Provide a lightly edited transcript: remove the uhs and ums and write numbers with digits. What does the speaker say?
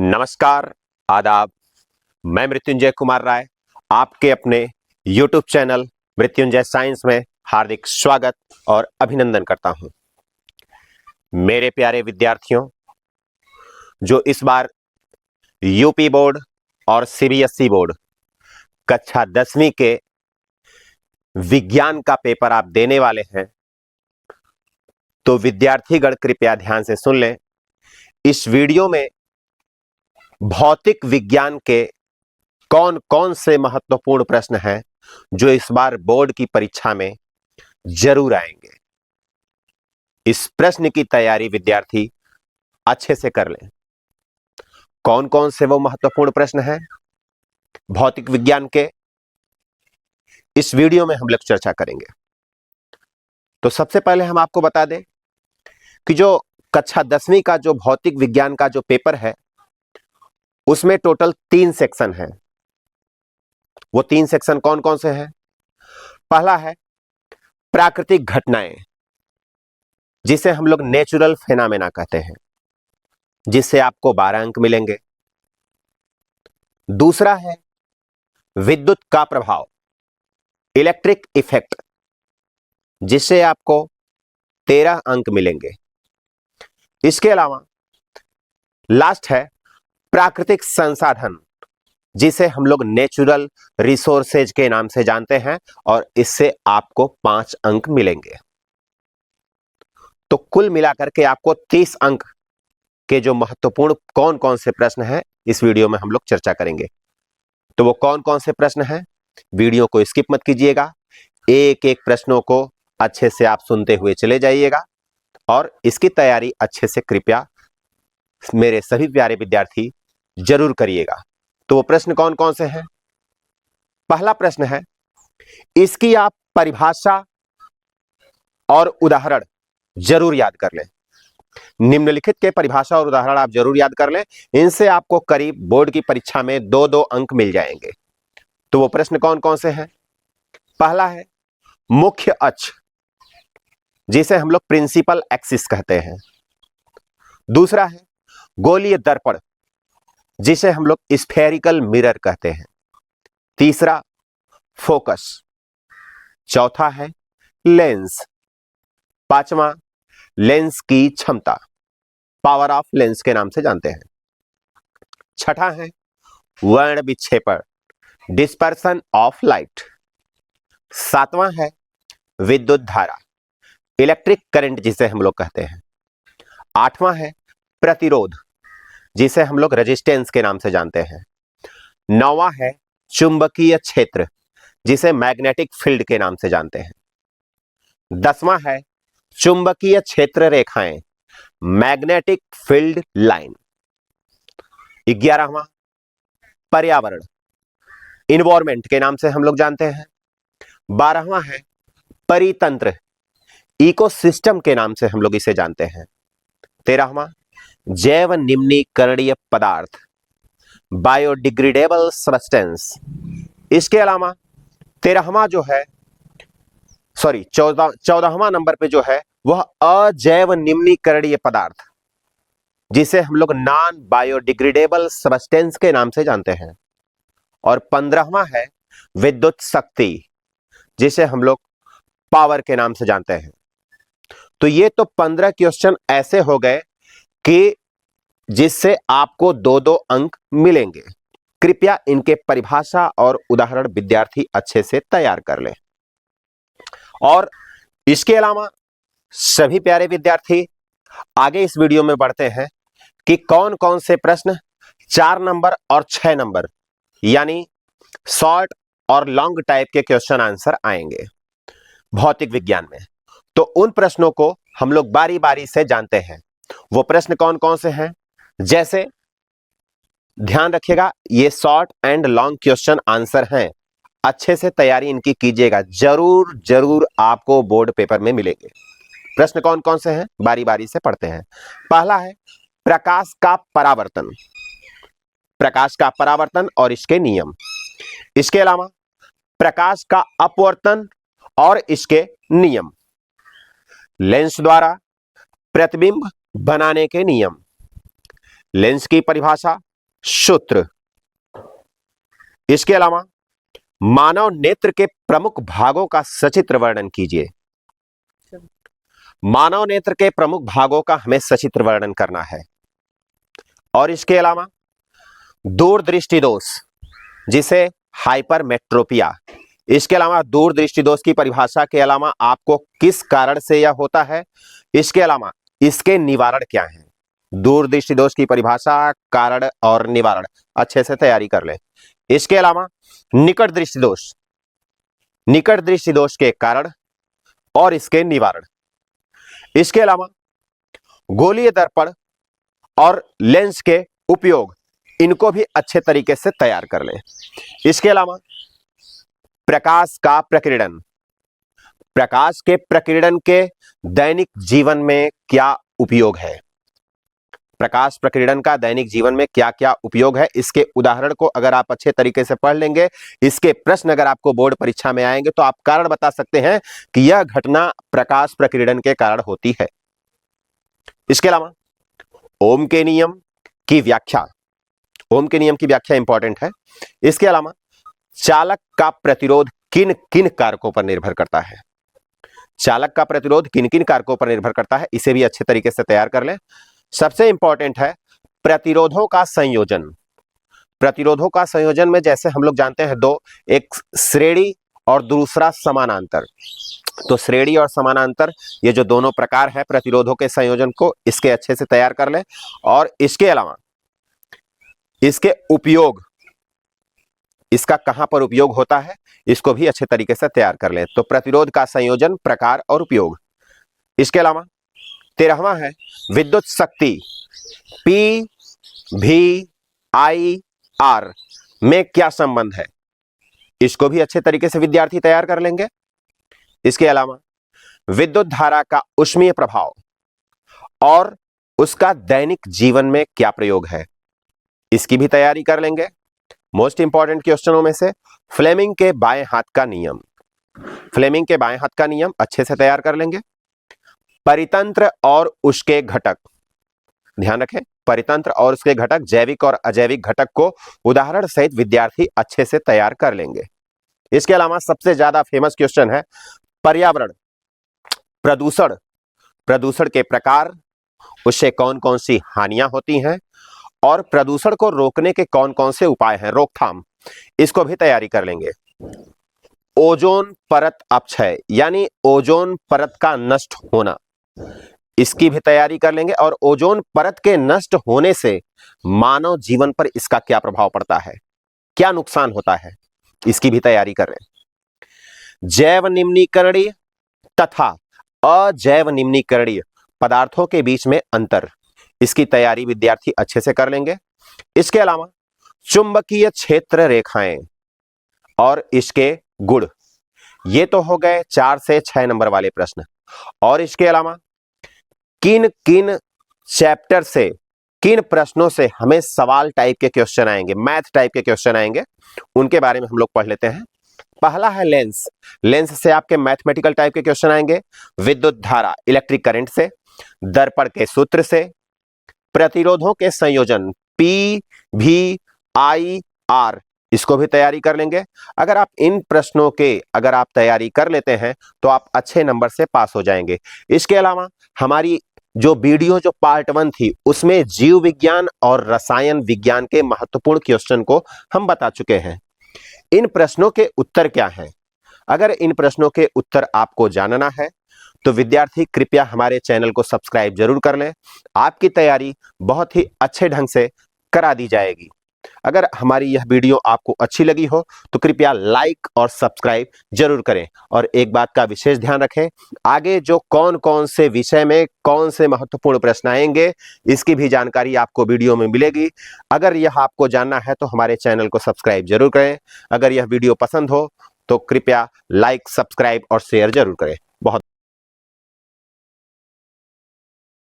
नमस्कार, आदाब। मैं मृत्युंजय कुमार राय आपके अपने YouTube चैनल मृत्युंजय साइंस में हार्दिक स्वागत और अभिनंदन करता हूं। मेरे प्यारे विद्यार्थियों, जो इस बार यूपी बोर्ड और सीबीएसई बोर्ड कक्षा 10वीं के विज्ञान का पेपर आप देने वाले हैं, तो विद्यार्थीगण कृपया ध्यान से सुन लें। इस वीडियो में भौतिक विज्ञान के कौन कौन से महत्वपूर्ण प्रश्न हैं जो इस बार बोर्ड की परीक्षा में जरूर आएंगे। इस प्रश्न की तैयारी विद्यार्थी अच्छे से कर लें। कौन कौन से वो महत्वपूर्ण प्रश्न हैं भौतिक विज्ञान के, इस वीडियो में हम लोग चर्चा करेंगे। तो सबसे पहले हम आपको बता दें कि जो कक्षा 10वीं का जो भौतिक विज्ञान का जो पेपर है, उसमें टोटल 3 सेक्शन है। वो 3 सेक्शन कौन कौन से हैं? पहला है प्राकृतिक घटनाएं, जिसे हम लोग नेचुरल फेनामेना कहते हैं, जिससे आपको 12 अंक मिलेंगे। दूसरा है विद्युत का प्रभाव, इलेक्ट्रिक इफेक्ट, जिससे आपको 13 अंक मिलेंगे। इसके अलावा लास्ट है प्राकृतिक संसाधन, जिसे हम लोग नेचुरल रिसोर्सेज के नाम से जानते हैं, और इससे आपको 5 अंक मिलेंगे। तो कुल मिलाकर के आपको 30 अंक के जो महत्वपूर्ण कौन कौन से प्रश्न हैं, इस वीडियो में हम लोग चर्चा करेंगे। तो वो कौन कौन से प्रश्न हैं, वीडियो को स्किप मत कीजिएगा। एक एक प्रश्नों को अच्छे से आप सुनते हुए चले जाइएगा और इसकी तैयारी अच्छे से कृपया मेरे सभी प्यारे विद्यार्थी जरूर करिएगा। तो वो प्रश्न कौन कौन से हैं? पहला प्रश्न है, इसकी आप परिभाषा और उदाहरण जरूर याद कर लें। निम्नलिखित के परिभाषा और उदाहरण आप जरूर याद कर लें। इनसे आपको करीब बोर्ड की परीक्षा में 2-2 अंक मिल जाएंगे। तो वो प्रश्न कौन कौन से हैं? पहला है मुख्य अक्ष, जिसे हम लोग प्रिंसिपल एक्सिस कहते हैं। दूसरा है गोलीय दर्पण, जिसे हम लोग स्फेरिकल मिरर कहते हैं। तीसरा फोकस। चौथा है लेंस। पांचवा लेंस की क्षमता, पावर ऑफ लेंस के नाम से जानते हैं। छठा है वर्ण विक्षेपण, डिस्पर्सन ऑफ लाइट। सातवां है विद्युत धारा, इलेक्ट्रिक करंट, जिसे हम लोग कहते हैं। आठवां है प्रतिरोध, जिसे हम लोग रेजिस्टेंस के नाम से जानते हैं। नौवां है चुंबकीय क्षेत्र, जिसे मैग्नेटिक फील्ड के नाम से जानते हैं। 10वां है चुंबकीय क्षेत्र रेखाएं, मैग्नेटिक फील्ड लाइन। 11वां पर्यावरण, इन्वायरमेंट के नाम से हम लोग जानते हैं। 12वां है परितंत्र, इकोसिस्टम के नाम से हम लोग इसे जानते हैं। 13वां जैव निम्नीकरणीय पदार्थ, बायोडिग्रेडेबल सब्सटेंस। इसके अलावा 14वां नंबर पे जो है वह अजैव निम्नीकरणीय पदार्थ, जिसे हम लोग नॉन बायोडिग्रेडेबल सब्सटेंस के नाम से जानते हैं। और 15वां है विद्युत शक्ति, जिसे हम लोग पावर के नाम से जानते हैं। तो ये तो 15 क्वेश्चन ऐसे हो गए कि जिससे आपको 2-2 अंक मिलेंगे। कृपया इनके परिभाषा और उदाहरण विद्यार्थी अच्छे से तैयार कर लें। और इसके अलावा सभी प्यारे विद्यार्थी आगे इस वीडियो में बढ़ते हैं कि कौन कौन से प्रश्न 4 नंबर और 6 नंबर यानी शॉर्ट और लॉन्ग टाइप के क्वेश्चन आंसर आएंगे भौतिक विज्ञान में। तो उन प्रश्नों को हम लोग बारी बारी से जानते हैं। वो प्रश्न कौन कौन से हैं? जैसे ध्यान रखिएगा, ये short and long question answer हैं। अच्छे से तैयारी इनकी कीजिएगा, जरूर जरूर आपको बोर्ड पेपर में मिलेंगे। प्रश्न कौन कौन से हैं बारी बारी से पढ़ते हैं। पहला है प्रकाश का परावर्तन, प्रकाश का परावर्तन और इसके नियम। इसके अलावा प्रकाश का अपवर्तन और इसके नियम। लेंस द्वारा प्रतिबिंब बनाने के नियम, लेंस की परिभाषा सूत्र। इसके अलावा मानव नेत्र के प्रमुख भागों का सचित्र वर्णन कीजिए। मानव नेत्र के प्रमुख भागों का हमें सचित्र वर्णन करना है। और इसके अलावा दूरदृष्टि दोष, जिसे हाइपरमेट्रोपिया, इसके अलावा दूरदृष्टि दोष की परिभाषा के अलावा आपको किस कारण से यह होता है, इसके अलावा इसके निवारण क्या है। दूरदृष्टि दोष की परिभाषा, कारण और निवारण अच्छे से तैयारी कर लें। इसके अलावा निकट दृष्टि दोष, निकट दृष्टि दोष के कारण और इसके निवारण। इसके अलावा गोलीय दर्पण और लेंस के उपयोग, इनको भी अच्छे तरीके से तैयार कर लें। इसके अलावा प्रकाश का प्रकीर्णन, प्रकाश के प्रकीर्णन के दैनिक जीवन में क्या उपयोग है, प्रकाश प्रकीर्णन का दैनिक जीवन में क्या क्या उपयोग है, इसके उदाहरण को अगर आप अच्छे तरीके से पढ़ लेंगे, इसके प्रश्न अगर आपको बोर्ड परीक्षा में आएंगे तो आप कारण बता सकते हैं कि यह घटना प्रकाश प्रकीर्णन के कारण होती है। इसके अलावा ओम के नियम की व्याख्या, ओम के नियम की व्याख्या इंपॉर्टेंट है। इसके अलावा चालक का प्रतिरोध किन किन कारकों पर निर्भर करता है, चालक का प्रतिरोध किन किन कारकों पर निर्भर करता है, इसे भी अच्छे तरीके से तैयार कर लें। सबसे इंपॉर्टेंट है प्रतिरोधों का संयोजन। प्रतिरोधों का संयोजन में जैसे हम लोग जानते हैं दो, एक श्रेणी और दूसरा समानांतर। तो श्रेणी और समानांतर, ये जो दोनों प्रकार है प्रतिरोधों के संयोजन को, इसके अच्छे से तैयार कर लें। और इसके अलावा इसके उपयोग, इसका कहां पर उपयोग होता है, इसको भी अच्छे तरीके से तैयार कर लें। तो प्रतिरोध का संयोजन, प्रकार और उपयोग। इसके अलावा 13वां है विद्युत शक्ति PVIR में क्या संबंध है, इसको भी अच्छे तरीके से विद्यार्थी तैयार कर लेंगे। इसके अलावा विद्युत धारा का ऊष्मीय प्रभाव और उसका दैनिक जीवन में क्या प्रयोग है, इसकी भी तैयारी कर लेंगे। मोस्ट इंपॉर्टेंट क्वेश्चनों में से फ्लेमिंग के बाएं हाथ का नियम, फ्लेमिंग के बाएं हाथ का नियम अच्छे से तैयार कर लेंगे। परितंत्र और उसके घटक, ध्यान रखें, परितंत्र और उसके घटक, जैविक और अजैविक घटक को उदाहरण सहित विद्यार्थी अच्छे से तैयार कर लेंगे। इसके अलावा सबसे ज्यादा फेमस क्वेश्चन है पर्यावरण प्रदूषण, प्रदूषण के प्रकार, उससे कौन कौन सी हानियां होती हैं और प्रदूषण को रोकने के कौन कौन से उपाय हैं, रोकथाम, इसको भी तैयारी कर लेंगे। ओजोन परत अपक्षय यानी ओजोन परत का नष्ट होना, इसकी भी तैयारी कर लेंगे। और ओजोन परत के नष्ट होने से मानव जीवन पर इसका क्या प्रभाव पड़ता है, क्या नुकसान होता है, इसकी भी तैयारी कर लें। जैव निम्नीकरणीय तथा अजैव निम्नीकरणीय पदार्थों के बीच में अंतर, इसकी तैयारी विद्यार्थी अच्छे से कर लेंगे। इसके अलावा चुंबकीय क्षेत्र रेखाएं और इसके गुण, ये तो हो गए 4 से 6 नंबर वाले प्रश्न। और इसके अलावा किन किन चैप्टर से, किन प्रश्नों से हमें सवाल टाइप के क्वेश्चन आएंगे, मैथ टाइप के क्वेश्चन आएंगे, उनके बारे में हम लोग पढ़ लेते हैं। पहला है लेंस, लेंस से आपके मैथमेटिकल टाइप के क्वेश्चन आएंगे। विद्युत धारा इलेक्ट्रिक करंट से, दर्पण के सूत्र से, प्रतिरोधों के संयोजन PVIR, इसको भी तैयारी कर लेंगे। अगर आप इन प्रश्नों के अगर आप तैयारी कर लेते हैं तो आप अच्छे नंबर से पास हो जाएंगे। इसके अलावा हमारी जो वीडियो जो पार्ट 1 थी उसमें जीव विज्ञान और रसायन विज्ञान के महत्वपूर्ण क्वेश्चन को हम बता चुके हैं। इन प्रश्नों के उत्तर क्या हैं, अगर इन प्रश्नों के उत्तर आपको जानना है तो विद्यार्थी कृपया हमारे चैनल को सब्सक्राइब जरूर कर लें। आपकी तैयारी बहुत ही अच्छे ढंग से करा दी जाएगी। अगर हमारी यह वीडियो आपको अच्छी लगी हो तो कृपया लाइक और सब्सक्राइब जरूर करें। और एक बात का विशेष ध्यान रखें, आगे जो कौन कौन से विषय में कौन से महत्वपूर्ण प्रश्न आएंगे इसकी भी जानकारी आपको वीडियो में मिलेगी। अगर यह आपको जानना है तो हमारे चैनल को सब्सक्राइब जरूर करें। अगर यह वीडियो पसंद हो तो कृपया लाइक, सब्सक्राइब और शेयर जरूर करें।